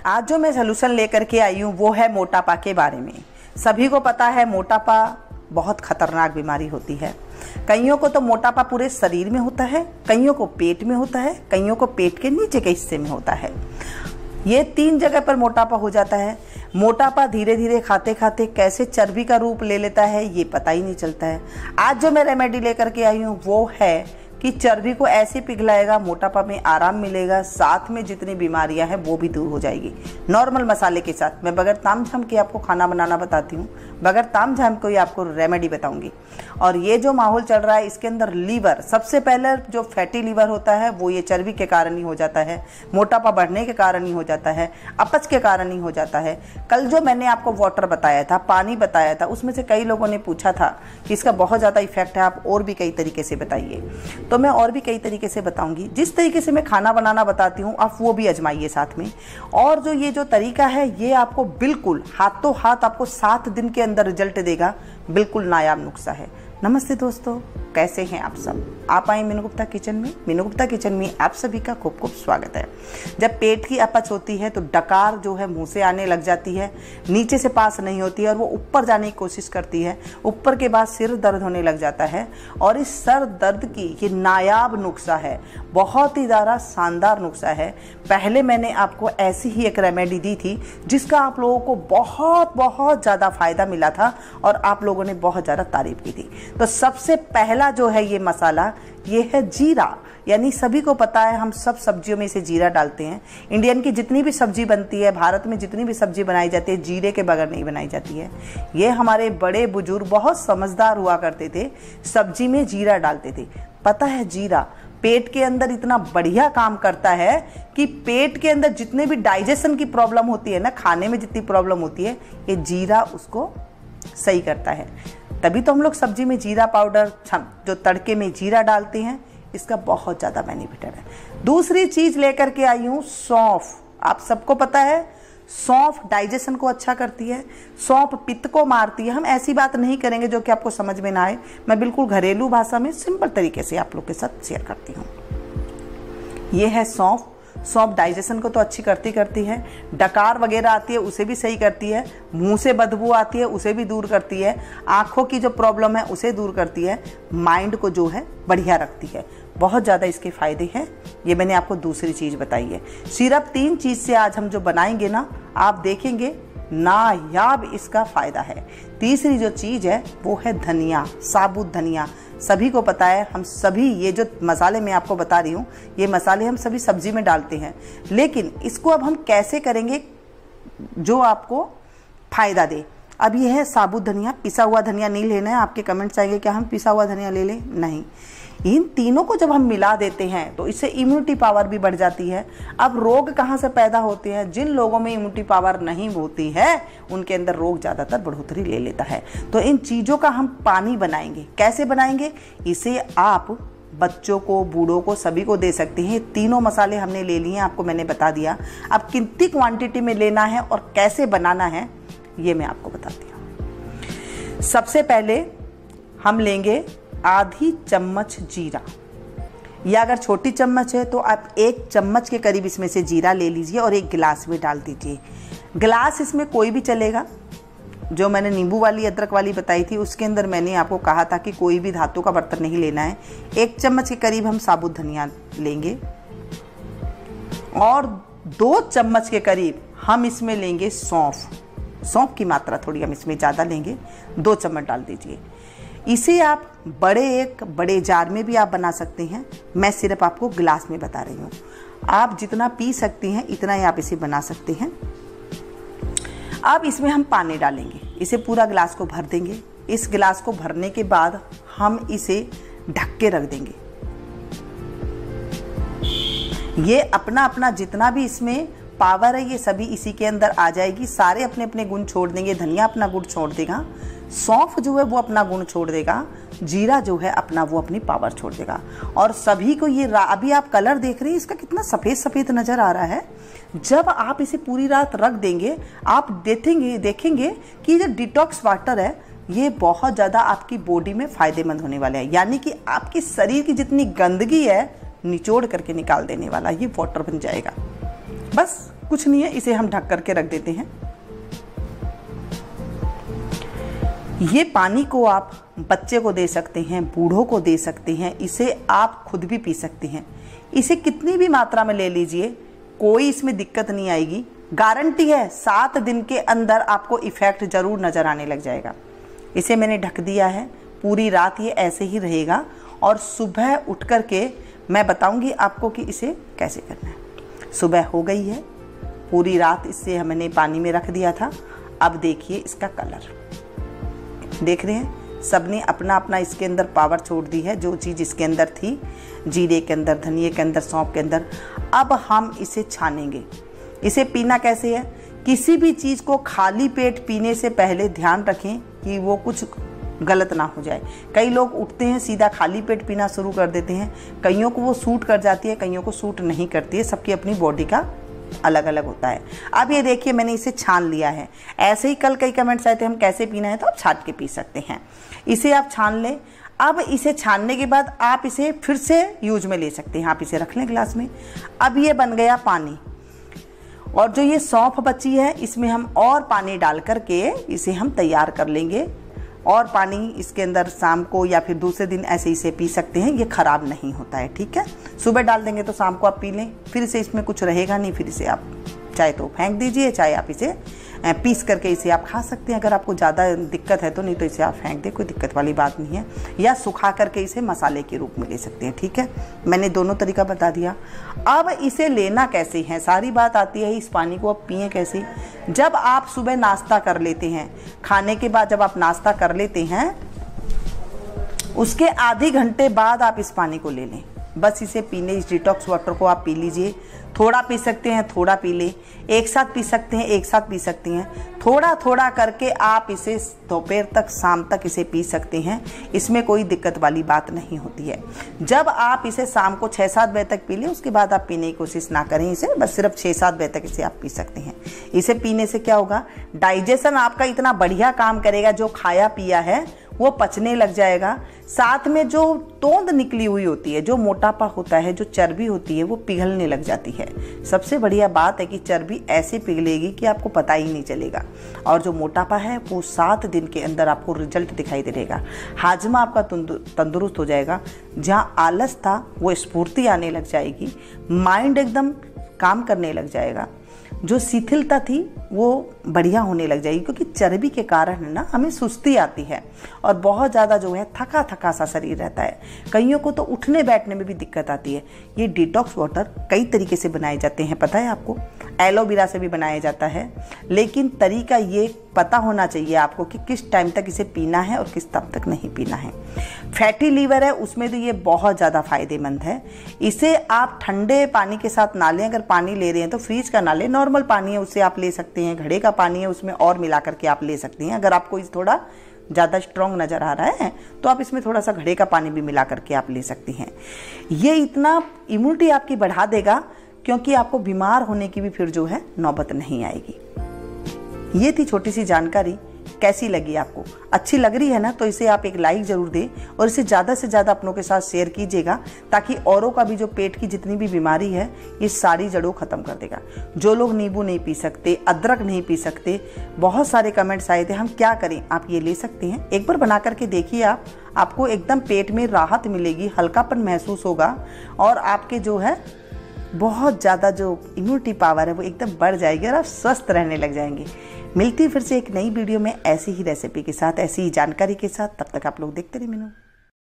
आज जो मैं सलूशन लेकर के आई हूँ वो है मोटापा के बारे में। सभी को पता है मोटापा बहुत खतरनाक बीमारी होती है। कईयों को तो मोटापा पूरे शरीर में होता है, कईयों को पेट में होता है, कईयों को पेट के नीचे के हिस्से में होता है। ये 3 जगह पर मोटापा हो जाता है। मोटापा धीरे धीरे खाते खाते कैसे चर्बी का रूप ले लेता है ये पता ही नहीं चलता है। आज जो मैं रेमेडी लेकर के आई हूँ वो है कि चर्बी को ऐसे पिघलाएगा, मोटापा में आराम मिलेगा, साथ में जितनी बीमारियां हैं वो भी दूर हो जाएगी। नॉर्मल मसाले के साथ मैं बगैर तामझाम के आपको खाना बनाना बताती हूँ, बगैर तामझाम को ही आपको रेमेडी बताऊंगी। और ये जो माहौल चल रहा है इसके अंदर लीवर, सबसे पहले जो फैटी लीवर होता है वो ये चर्बी के कारण ही हो जाता है, मोटापा बढ़ने के कारण ही हो जाता है, अपच के कारण ही हो जाता है। कल जो मैंने आपको वाटर बताया था, पानी बताया था, उसमें से कई लोगों ने पूछा था कि इसका बहुत ज़्यादा इफेक्ट है, आप और भी कई तरीके से बताइए। तो मैं और भी कई तरीके से बताऊंगी। जिस तरीके से मैं खाना बनाना बताती हूँ आप वो भी आजमाइए साथ में। और जो ये जो तरीका है ये आपको बिल्कुल हाथों हाथ आपको 7 दिन के अंदर रिजल्ट देगा। बिल्कुल नायाब नुस्खा है। नमस्ते दोस्तों, कैसे हैं आप सब। आप आए मीनू गुप्ता किचन में। मीनू गुप्ता किचन में आप सभी का खूब खूब स्वागत है। जब पेट की अपच होती है तो डकार जो है मुंह से आने लग जाती है, नीचे से पास नहीं होती है और वो ऊपर जाने की कोशिश करती है। ऊपर के बाद सिर दर्द होने लग जाता है और इस सर दर्द की ये नायाब नुस्खा है, बहुत ही ज़्यादा शानदार नुस्खा है। पहले मैंने आपको ऐसी ही एक रेमेडी दी थी जिसका आप लोगों को बहुत ज़्यादा फायदा मिला था और आप लोगों ने बहुत ज़्यादा तारीफ की थी। तो सबसे पहला जो है ये मसाला ये है जीरा। यानी सभी को पता है हम सब सब्जियों में इसे जीरा डालते हैं। इंडियन की जितनी भी सब्जी बनती है, भारत में जितनी भी सब्जी बनाई जाती है, जीरे के बगैर नहीं बनाई जाती है। ये हमारे बड़े बुजुर्ग बहुत समझदार हुआ करते थे, सब्जी में जीरा डालते थे। पता है जीरा पेट के अंदर इतना बढ़िया काम करता है कि पेट के अंदर जितने भी डाइजेशन की प्रॉब्लम होती है ना, खाने में जितनी प्रॉब्लम होती है, ये जीरा उसको सही करता है। तभी तो हम लोग सब्जी में जीरा पाउडर, जो तड़के में जीरा डालते हैं, इसका बहुत ज़्यादा बेनिफिट है। दूसरी चीज़ लेकर के आई हूँ सौंफ। आप सबको पता है सौंफ डाइजेशन को अच्छा करती है, सौंफ पित्त को मारती है। हम ऐसी बात नहीं करेंगे जो कि आपको समझ में ना आए। मैं बिल्कुल घरेलू भाषा में सिंपल तरीके से आप लोग के साथ शेयर करती हूँ। ये है सौंफ। सौंफ डाइजेशन को तो अच्छी करती है, डकार वगैरह आती है उसे भी सही करती है, मुंह से बदबू आती है उसे भी दूर करती है, आँखों की जो प्रॉब्लम है उसे दूर करती है, माइंड को जो है बढ़िया रखती है। बहुत ज़्यादा इसके फ़ायदे हैं। ये मैंने आपको दूसरी चीज़ बताई है। सिर्फ 3 चीज़ से आज हम जो बनाएंगे ना, आप देखेंगे नायाब इसका फ़ायदा है। तीसरी जो चीज़ है वो है धनिया, साबुत धनिया। सभी को पता है, हम सभी ये जो मसाले मैं आपको बता रही हूँ ये मसाले हम सभी सब्जी में डालते हैं, लेकिन इसको अब हम कैसे करेंगे जो आपको फ़ायदा दे। अब ये है साबुत धनिया। पिसा हुआ धनिया नहीं लेना है। आपके कमेंट्स आएंगे क्या हम पिसा हुआ धनिया ले लें, नहीं। इन तीनों को जब हम मिला देते हैं तो इससे इम्यूनिटी पावर भी बढ़ जाती है। अब रोग कहाँ से पैदा होते हैं? जिन लोगों में इम्यूनिटी पावर नहीं होती है उनके अंदर रोग ज़्यादातर बढ़ोतरी ले लेता है। तो इन चीज़ों का हम पानी बनाएंगे। कैसे बनाएंगे? इसे आप बच्चों को, बूढ़ों को, सभी को दे सकते हैं। तीनों मसाले हमने ले लिए हैं, आपको मैंने बता दिया। अब कितनी क्वांटिटी में लेना है और कैसे बनाना है ये मैं आपको बताती हूँ। सबसे पहले हम लेंगे आधी चम्मच जीरा, या अगर छोटी चम्मच है तो आप 1 चम्मच के करीब इसमें से जीरा ले लीजिए और 1 गिलास में डाल दीजिए। गिलास इसमें कोई भी चलेगा। जो मैंने नींबू वाली, अदरक वाली बताई थी उसके अंदर मैंने आपको कहा था कि कोई भी धातु का बर्तन नहीं लेना है। 1 चम्मच के करीब हम साबुत धनिया लेंगे और 2 चम्मच के करीब हम इसमें लेंगे सौंफ। सौंफ की मात्रा थोड़ी हम इसमें ज़्यादा लेंगे, 2 चम्मच डाल दीजिए। इसे आप बड़े जार में भी आप बना सकते हैं। मैं सिर्फ आपको गिलास में बता रही हूँ। आप जितना पी सकती हैं इतना ही आप इसे बना सकते हैं। अब इसमें हम पानी डालेंगे। इसे पूरा गिलास को भर देंगे। इस गिलास को भरने के बाद हम इसे ढक के रख देंगे। ये अपना अपना जितना भी इसमें पावर है ये सभी इसी के अंदर आ जाएगी। सारे अपने अपने गुण छोड़ देंगे। धनिया अपना गुण छोड़ देगा, सौंफ जो है वो अपना गुण छोड़ देगा, जीरा जो है अपना वो अपनी पावर छोड़ देगा। और सभी को ये अभी आप कलर देख रहे हैं इसका कितना सफ़ेद सफ़ेद नज़र आ रहा है। जब आप इसे पूरी रात रख देंगे आप देखेंगे कि जो डिटॉक्स वाटर है ये बहुत ज़्यादा आपकी बॉडी में फ़ायदेमंद होने वाला है। यानी कि आपकी शरीर की जितनी गंदगी है निचोड़ करके निकाल देने वाला ये वाटर बन जाएगा। बस कुछ नहीं है, इसे हम ढक करके रख देते हैं। ये पानी को आप बच्चे को दे सकते हैं, बूढ़ों को दे सकते हैं, इसे आप खुद भी पी सकते हैं। इसे कितनी भी मात्रा में ले लीजिए, कोई इसमें दिक्कत नहीं आएगी। गारंटी है 7 दिन के अंदर आपको इफेक्ट जरूर नजर आने लग जाएगा। इसे मैंने ढक दिया है, पूरी रात ये ऐसे ही रहेगा और सुबह उठ करके मैं बताऊंगी आपको कि इसे कैसे करना है। सुबह हो गई है, पूरी रात इसे हमने पानी में रख दिया था। अब देखिए इसका कलर, देख रहे हैं, सबने अपना अपना इसके अंदर पावर छोड़ दी है। जो चीज़ इसके अंदर थी, जीरे के अंदर, धनिए के अंदर, सौंफ के अंदर, अब हम इसे छानेंगे। इसे पीना कैसे है? किसी भी चीज़ को खाली पेट पीने से पहले ध्यान रखें कि वो कुछ गलत ना हो जाए। कई लोग उठते हैं सीधा खाली पेट पीना शुरू कर देते हैं, कईयों को वो सूट कर जाती है, कईयों को सूट नहीं करती है, सबकी अपनी बॉडी का अलग अलग होता है। अब ये देखिए मैंने इसे छान लिया है। ऐसे ही कल कई कमेंट्स आए थे हम कैसे पीना है, तो आप छान के पी सकते हैं। इसे आप छान लें। अब इसे छानने के बाद आप इसे फिर से यूज में ले सकते हैं। आप इसे रख लें ग्लास में। अब ये बन गया पानी, और जो ये सौंफ बची है इसमें हम और पानी डाल करके इसे हम तैयार कर लेंगे। और पानी इसके अंदर शाम को या फिर दूसरे दिन ऐसे इसे पी सकते हैं, ये खराब नहीं होता है, ठीक है। सुबह डाल देंगे तो शाम को आप पी लें, फिर से इसमें कुछ रहेगा नहीं, फिर इसे आप चाहे तो फेंक दीजिए, चाहे आप इसे पीस करके इसे आप खा सकते हैं अगर आपको ज़्यादा दिक्कत है तो, नहीं तो इसे आप फेंक दें, कोई दिक्कत वाली बात नहीं है। या सुखा करके इसे मसाले के रूप में ले सकते हैं, ठीक है। मैंने दोनों तरीका बता दिया। अब इसे लेना कैसे है, सारी बात आती है इस पानी को अब पिए कैसे। जब आप सुबह नाश्ता कर लेते हैं, खाने के बाद जब आप नाश्ता कर लेते हैं, उसके आधे घंटे बाद आप इस पानी को ले लें। बस इसे पीने, इस डिटॉक्स वाटर को आप पी लीजिए। थोड़ा पी सकते हैं, थोड़ा पी लें, एक साथ पी सकते हैं, एक साथ पी सकती हैं। थोड़ा थोड़ा करके आप इसे दोपहर तक, शाम तक इसे पी सकते हैं। इसमें कोई दिक्कत वाली बात नहीं होती है। जब आप इसे शाम को 6-7 बजे तक पी लें, उसके बाद आप पीने की कोशिश ना करें इसे, बस सिर्फ 6-7 बजे तक इसे आप पी सकते हैं। इसे पीने से क्या होगा, डाइजेशन आपका इतना बढ़िया काम करेगा, जो खाया पिया है वो पचने लग जाएगा। साथ में जो तोंद निकली हुई होती है, जो मोटापा होता है, जो चर्बी होती है, वो पिघलने लग जाती है। सबसे बढ़िया बात है कि चर्बी ऐसे पिघलेगी कि आपको पता ही नहीं चलेगा। और जो मोटापा है वो 7 दिन के अंदर आपको रिजल्ट दिखाई देगा। हाजमा आपका तंदुरुस्त हो जाएगा। जहाँ आलस था वो स्फूर्ति आने लग जाएगी। माइंड एकदम काम करने लग जाएगा। जो शिथिलता थी वो बढ़िया होने लग जाएगी, क्योंकि चर्बी के कारण ना हमें सुस्ती आती है और बहुत ज़्यादा जो है थका थका सा शरीर रहता है। कईयों को तो उठने बैठने में भी दिक्कत आती है। ये डिटॉक्स वाटर कई तरीके से बनाए जाते हैं, पता है आपको। एलोवेरा से भी बनाया जाता है, लेकिन तरीका ये पता होना चाहिए आपको कि किस टाइम तक इसे पीना है और किस तब तक नहीं पीना है। फैटी लीवर है उसमें तो ये बहुत ज़्यादा फायदेमंद है। इसे आप ठंडे पानी के साथ ना लें। अगर पानी ले रहे हैं तो फ्रीज का ना लें, नॉर्मल पानी है उससे आप ले सकते हैं। घड़े का पानी है उसमें और मिला करके आप ले सकते हैं। अगर आपको इस थोड़ा ज़्यादा स्ट्रॉन्ग नज़र आ रहा है तो आप इसमें थोड़ा सा घड़े का पानी भी मिला करके आप ले सकते हैं। ये इतना इम्यूनिटी आपकी बढ़ा देगा, क्योंकि आपको बीमार होने की भी फिर जो है नौबत नहीं आएगी। ये थी छोटी सी जानकारी। कैसी लगी आपको? अच्छी लग रही है ना, तो इसे आप एक लाइक जरूर दें और इसे ज़्यादा से ज़्यादा अपनों के साथ शेयर कीजिएगा, ताकि औरों का भी जो पेट की जितनी भी बीमारी है ये सारी जड़ों ख़त्म कर देगा। जो लोग नींबू नहीं पी सकते, अदरक नहीं पी सकते, बहुत सारे कमेंट्स आए थे हम क्या करें, आप ये ले सकते हैं। एक बार बना करके देखिए आप, आपको एकदम पेट में राहत मिलेगी, हल्कापन महसूस होगा और आपके जो है बहुत ज़्यादा जो इम्यूनिटी पावर है वो एकदम बढ़ जाएगी और आप स्वस्थ रहने लग जाएंगे। मिलती फिर से एक नई वीडियो में ऐसी ही रेसिपी के साथ, ऐसी ही जानकारी के साथ। तब तक आप लोग देखते रहिए मीनू।